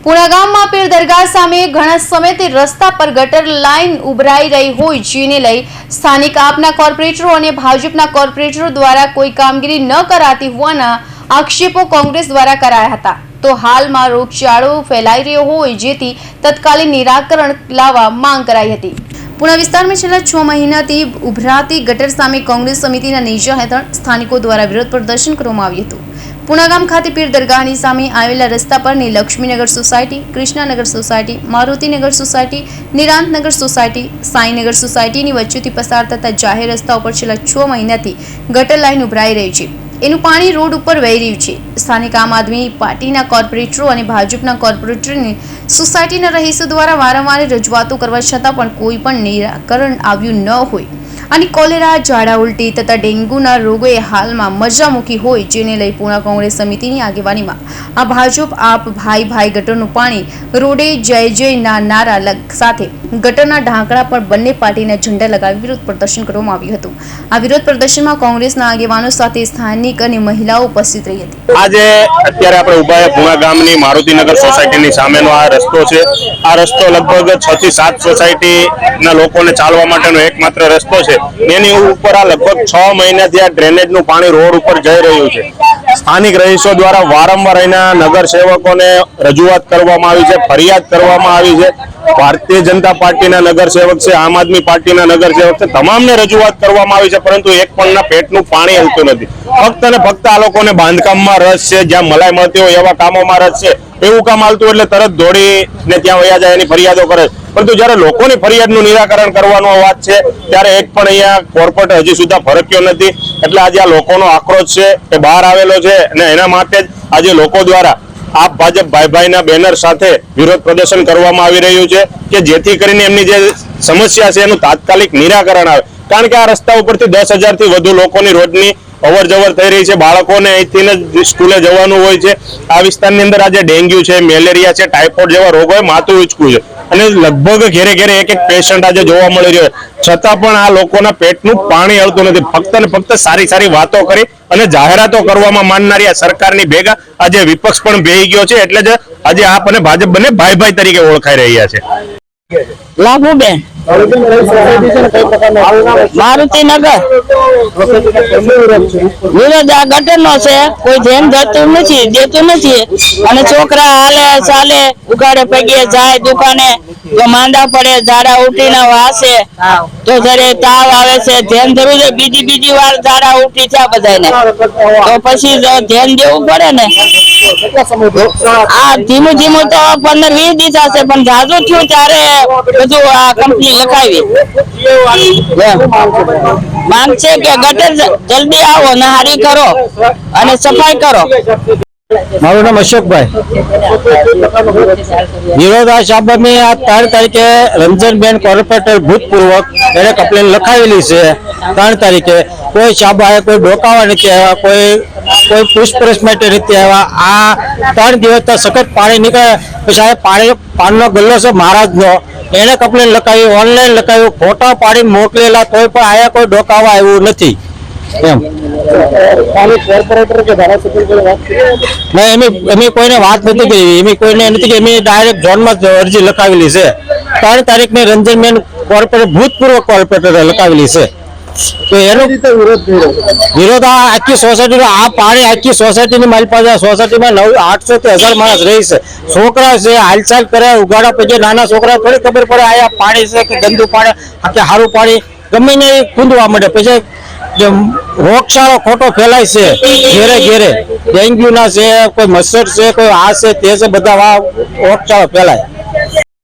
પુણા ગામમાં પીર દરગાહ સામે ઘણા સમયથી રસ્તા પર ગટર લાઇન ઉભરાઈ રહી હોય જેને લઈ સ્થાનિક આપના કોર્પોરેટરો અને ભાજપના કોર્પોરેટરો દ્વારા કોઈ કામગીરી ન કરાતી હોવાના આક્ષેપો કોંગ્રેસ દ્વારા કરાયા હતા। તો હાલમાં રોગચાળો ફેલાઈ રહ્યો હોય જેથી તત્કાલીન નિરાકરણ લાવવા માંગ કરાઈ હતી। પુણા વિસ્તારમાં છેલ્લા 6 મહિનાથી ઉભરાતી ગટર સામે કોંગ્રેસ સમિતિના નેજા હેઠળ સ્થાનિકો દ્વારા વિરોધ પ્રદર્શન કરવામાં આવ્યું હતું। પુણા ગામ ખાતે પીર દરગાહની સામે આવેલા રસ્તા પરની Lakshminagar society, Krishnanagar society, Marutinagar society, Nirantnagar society, Sainagar સોસાયટીની વચ્ચેથી પસાર થતા જાહેર રસ્તા ઉપર છેલ્લા 6 મહિનાથી ગટર લાઇન ઉભરાઈ રહી છે। એનું પાણી રોડ ઉપર વહી રહ્યું છે। સ્થાનિક આમ આદમી પાર્ટીના કોર્પોરેટરો અને ભાજપના કોર્પોરેટરની સોસાયટીના રહીશો દ્વારા વારંવાર રજૂઆતો કરવા છતાં પણ કોઈ પણ નિરાકરણ આવ્યું ન હોય અને કોલેરા, ઝાડા ઉલટી તથા ડેન્ગ્યુના રોગોએ હાલમાં મજા મૂકી હોય જેને લઈ પુણા કોંગ્રેસ સમિતિની આગેવાનીમાં આ ભાજપ આપ ભાઈ ભાઈ ગટરનું પાણી રોડે જય જયના નારા સાથે ગટરના ઢાંકણા પર બંને પાર્ટીના ઝંડા લગાવી વિરોધ પ્રદર્શન કરવામાં આવ્યું હતું। આ વિરોધ પ્રદર્શનમાં કોંગ્રેસના આગેવાનો સાથે સ્થાનિક અને મહિલાઓ ઉપસ્થિત રહી હતી। આજે અત્યારે આપણે ઉભા છે પુણા ગામની મારુતિનગર સોસાયટીની સામેનો આ રસ્તો છે। આ રસ્તો લગભગ 6 થી 7 સોસાયટીના લોકોને ચાલવા માટેનો એકમાત્ર રસ્તો છે। એની ઉપર આ લગભગ 6 મહિનાથી આ ડ્રેનેજનું પાણી રોડ ઉપર જઈ રહ્યું છે। સ્થાનિક રહીશો દ્વારા વારંવાર અહીંના નગર સેવકોને રજૂઆત કરવામાં આવી છે, ફરિયાદ કરવામાં આવી છે। ભારતીય જનતા પાર્ટીના નગર સેવક છે, આમ આદમી પાર્ટીના નગર સેવક છે, તમામને રજૂઆત કરવામાં આવી છે, પરંતુ એક પણના પેટનું પાણી હલતું નથી। ફક્ત ને ફક્ત આ લોકોને બાંધકામમાં રસ છે, જ્યાં મલાઈ મળતી હોય એવા કામોમાં રસ છે। એવું કામ હાલતું એટલે તરત દોડીને ત્યાં વયા જાય, એની ફરિયાદો કરે, પરંતુ જયારે લોકોની ફરિયાદનું નિરાકરણ કરવાનો વાત છે ત્યારે એક પણ અહીંયા કોર્પોરેટર હજી સુધી ફરક્યો નથી। એટલે આજે આ લોકોનો આક્રોશ છે એ બહાર આવેલો છે અને એના માટે જ આજે લોકો દ્વારા આપ ભાજપ ભાઈ ભાઈના બેનર સાથે વિરોધ પ્રદર્શન કરવામાં આવી રહ્યું છે કે જેથી કરીને એમની જે સમસ્યા છે એનું તાત્કાલિક નિરાકરણ આવે। કારણ કે આ રસ્તા ઉપરથી 10,000 થી વધુ લોકોની રોજની અવર જવર થઈ રહી છે। બાળકોને અહીંથી જ સ્કૂલે જવાનું હોય છે। આ વિસ્તારની અંદર આજે ડેન્ગ્યુ છે, મેલેરિયા છે, ટાઇફોઇડ જેવા રોગોએ માથું ઊંચક્યું છે અને લગભગ ઘેરે ઘેરે એક પેશન્ટ આજે જોવા મળી રહ્યો છે, છતાં પણ આ લોકોના પેટનું પાણી આવતું નથી। ફક્ત ને ફક્ત સારી સારી વાતો કરી અને જાહેરાતો કરવામાં માનનારી આ સરકારની ભેગા આજે વિપક્ષ પણ બેહી ગયો છે। એટલે જ આજે આપ અને ભાજપ બંને ભાઈ ભાઈ તરીકે ઓળખાઈ રહ્યા છે। લાભુબેન મારુતિનગર વિરોધ આ ગટર નો છે, કોઈ ધ્યાન દેતું નથી અને છોકરા હાલે ચાલે ઉગાડે પગે જાય દુકાને તો માંદા પડે, ઝાડા ઉલટી ના વાસે તો જયારે તાવ આવે છે ધ્યાન દેવું છે। બીજી વાર ઝાડા ઉલટી છે બધાને તો પછી ધ્યાન દેવું પડે ને। આ ધીમું તો 15-20 દિવસ હશે પણ જાજુ થયું ત્યારે બધું આ કંપની લખાવી। માંગ છે કે ગટર જલ્દી આવો ને હારી કરો અને સફાઈ કરો। મારું નામ અશોકભાઈ। વિરોધાસ બાબતની આ 3 તારીખે રંજનબેન કોર્પોરેટર ભૂતપૂર્વક એને કમ્પ્લેન લખાવેલી છે। 3 તારીખે કોઈ સાહેબ કોઈ ડોકાવા નથી આવ્યા, કોઈ પૂછપરછ માટે નથી આવ્યા। આ 3 દિવસ સખત પાણી નીકળે પછી સાહેબ પાણીનો ગલ્લો છે મહારાજનો, એને કમ્પ્લેન લખાવી, ઓનલાઈન લખાવ્યું, ફોટા પાડી મોકલેલા તોય પણ આયા કોઈ ડોકાવા આવ્યું નથી એમ। એમ કોઈને વાત નથી કરી, એમ કોઈને નથી કે એમ ડાયરેક્ટ ઝોનમાં અરજી લખાવેલી છે। 3 તારીખને રંજનબેન કોર્પોરેટર ભૂતપૂર્વ કોર્પોરેટર લખાવેલી છે। તો એનો વિરોધ આ આખી સોસાયટીનો આ પાણી આખી સોસાયટીની મારી પાસે સોસાયટીમાં 800 થી 1000 માણસ રહી છે। છોકરા છે, હાલચાલ કરે, ઉગાડા પછી નાના છોકરા થોડી ખબર પડે આયા પાણી છે કે ગંદુ પાણી કે સારું પાણી ગમે ને કૂદવા માંડે, પછી રોગચાળો ખોટો ફેલાય છે ઘેરે ઘેરે। ડેન્ગ્યુ ના છે, કોઈ મચ્છર છે, કોઈ આ છે તે છે, બધા રોગચાળો ફેલાય।